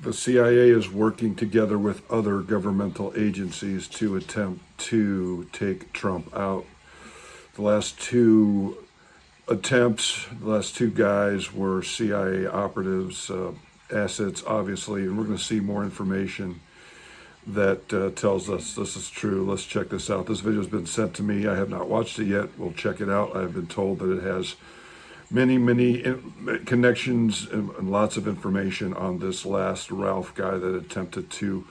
The CIA is working together with other governmental agencies to attempt to take Trump out. The last two attempts, the last two guys were CIA operatives, assets, obviously, and we're going to see more information that tells us this is true. Let's check this out. This video has been sent to me. I have not watched it yet. We'll check it out. I've been told that it has many connections and lots of information on this last Ralph guy that attempted to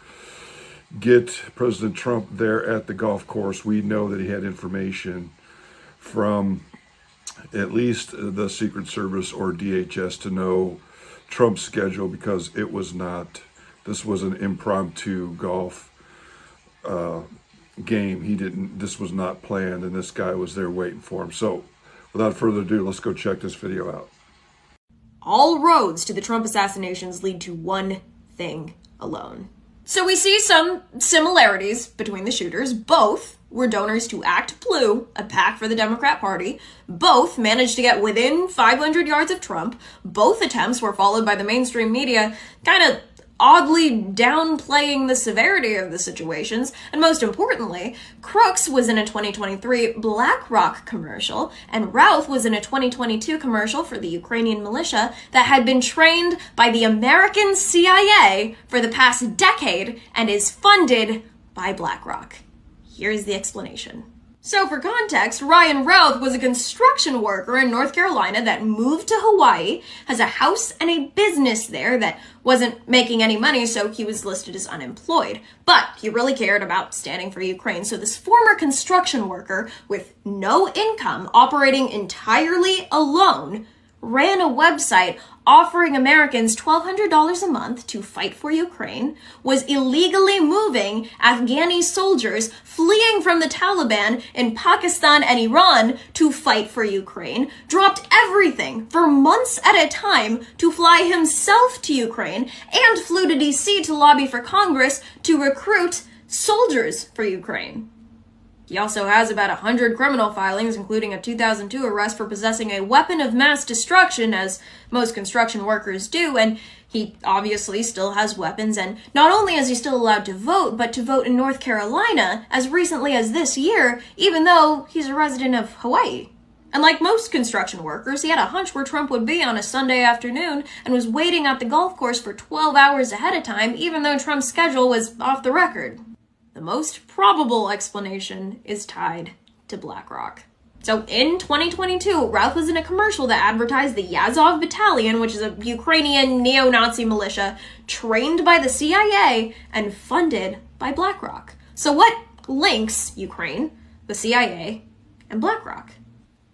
get President Trump there at the golf course. We know that he had information from at least the Secret Service or DHS to know Trump's schedule, because it was not, this was an impromptu golf game. This was not planned, and this guy was there waiting for him. So without further ado, let's go check this video out. All roads to the Trump assassinations lead to one thing alone. So we see some similarities between the shooters. Both were donors to Act Blue, a PAC for the Democrat Party. Both managed to get within 500 yards of Trump. Both attempts were followed by the mainstream media kind of oddly downplaying the severity of the situations. And most importantly, Crooks was in a 2023 BlackRock commercial, and Ralph was in a 2022 commercial for the Ukrainian militia that had been trained by the American CIA for the past decade and is funded by BlackRock. Here's the explanation. So for context, Ryan Ralph was a construction worker in North Carolina that moved to Hawaii, has a house and a business there that wasn't making any money, so he was listed as unemployed. But he really cared about standing for Ukraine. So this former construction worker with no income, operating entirely alone, ran a website offering Americans $1,200 a month to fight for Ukraine, was illegally moving Afghani soldiers fleeing from the Taliban in Pakistan and Iran to fight for Ukraine, dropped everything for months at a time to fly himself to Ukraine, and flew to DC to lobby for Congress to recruit soldiers for Ukraine. He also has about 100 criminal filings, including a 2002 arrest for possessing a weapon of mass destruction, as most construction workers do, and he obviously still has weapons, and not only is he still allowed to vote, but to vote in North Carolina as recently as this year, even though he's a resident of Hawaii. And like most construction workers, he had a hunch where Trump would be on a Sunday afternoon and was waiting at the golf course for 12 hours ahead of time, even though Trump's schedule was off the record. The most probable explanation is tied to BlackRock. So in 2022, Ralph was in a commercial that advertised the Azov Battalion, which is a Ukrainian neo-Nazi militia trained by the CIA and funded by BlackRock. So what links Ukraine, the CIA, and BlackRock?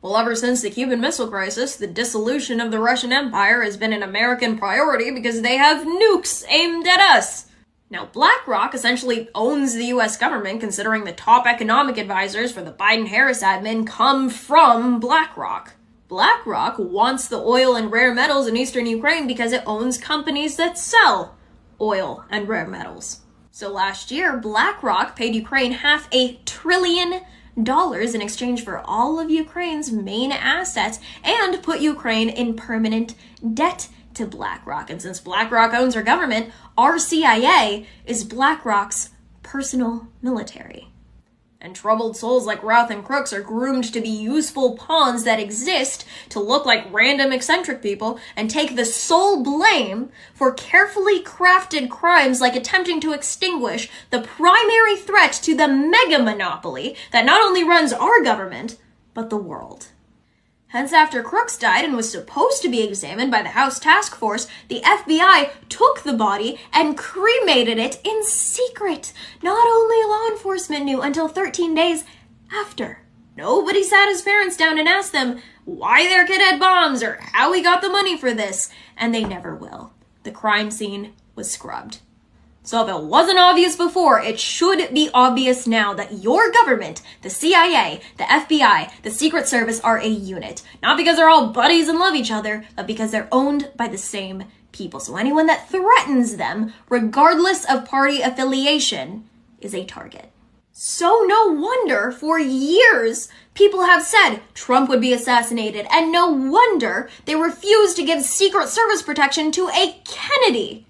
Well, ever since the Cuban Missile Crisis, the dissolution of the Russian Empire has been an American priority because they have nukes aimed at us. Now, BlackRock essentially owns the U.S. government, considering the top economic advisors for the Biden-Harris admin come from BlackRock. BlackRock wants the oil and rare metals in eastern Ukraine because it owns companies that sell oil and rare metals. So last year, BlackRock paid Ukraine $500 billion in exchange for all of Ukraine's main assets and put Ukraine in permanent debt to BlackRock. And since BlackRock owns our government, our CIA is BlackRock's personal military. And troubled souls like Ralph and Crooks are groomed to be useful pawns that exist to look like random eccentric people and take the sole blame for carefully crafted crimes like attempting to extinguish the primary threat to the mega monopoly that not only runs our government, but the world. Hence, after Crooks died and was supposed to be examined by the House Task Force, the FBI took the body and cremated it in secret. Not only law enforcement knew until 13 days after. Nobody sat his parents down and asked them why their kid had bombs or how he got the money for this, and they never will. The crime scene was scrubbed. So if it wasn't obvious before, it should be obvious now that your government, the CIA, the FBI, the Secret Service are a unit. Not because they're all buddies and love each other, but because they're owned by the same people. So anyone that threatens them, regardless of party affiliation, is a target. So no wonder for years people have said Trump would be assassinated, and no wonder they refused to give Secret Service protection to a Kennedy.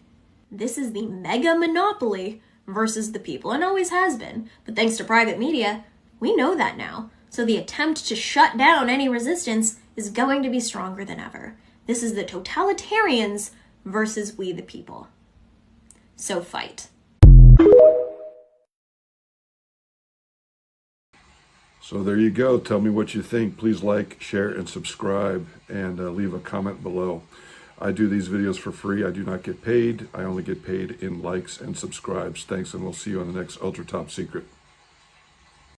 This is the mega monopoly versus the people, and always has been. But thanks to private media, we know that now. So the attempt to shut down any resistance is going to be stronger than ever. This is the totalitarians versus we the people. So fight. So there you go. Tell me what you think. Please like, share, and subscribe, and leave a comment below. I do these videos for free. I do not get paid. I only get paid in likes and subscribes. Thanks, and we'll see you on the next Ultra Top Secret.